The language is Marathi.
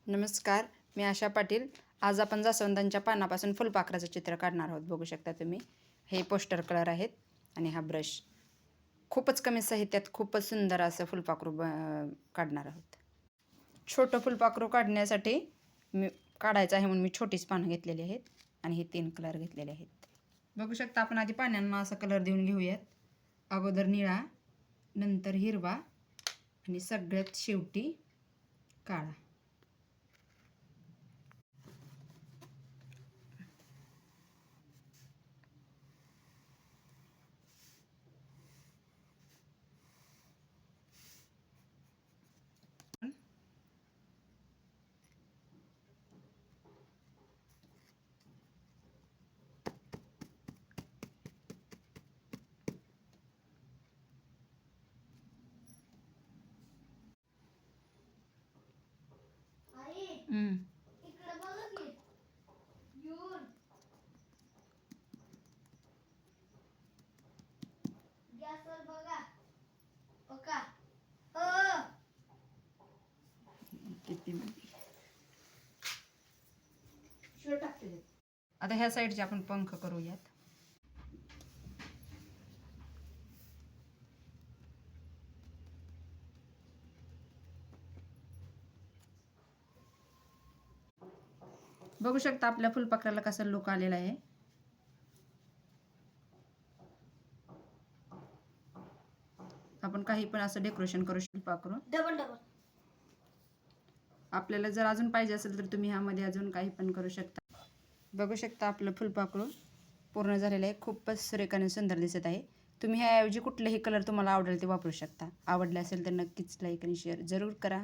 नमस्कार, मी आशा पाटील. आज आपण जास्वंदांच्या पानापासून फुलपाखराचं चित्र काढणार आहोत. बघू शकता तुम्ही. हे पोस्टर कलर आहेत आणि हा ब्रश. खूपच कमी साहित्यात खूपच सुंदर असं फुलपाखरू काढणार आहोत. छोटं फुलपाखरू काढण्यासाठी काढायचं आहे म्हणून मी छोटीच पानं घेतलेली आहेत आणि हे 3 कलर घेतलेले आहेत. बघू शकता आपण आधी पानांना असा कलर देऊन घेऊयात. अगोदर निळा, नंतर हिरवा आणि सगळ्यात शेवटी काळा. आता ह्या साईडचे आपण पंख करूयात. बघू शकता आपल्या फुलपाखराला कसा लुक आलेला आहे. आपण काही पण असं डेकोरेशन करू शकतो फुलपाखरू. आपल्याला जर अजून पाहिजे असेल तर तुम्ही ह्यामध्ये अजून काही पण करू शकता. बघू शकता आपलं फुलपाखरू पूर्ण झालेलं आहे. खूपच सुरेख आणि सुंदर दिसत आहे. तुम्ही ह्याऐवजी कुठलेही कलर तुम्हाला आवडेल ते वापरू शकता. आवडले असेल तर नक्कीच लाईक आणि शेअर जरूर करा.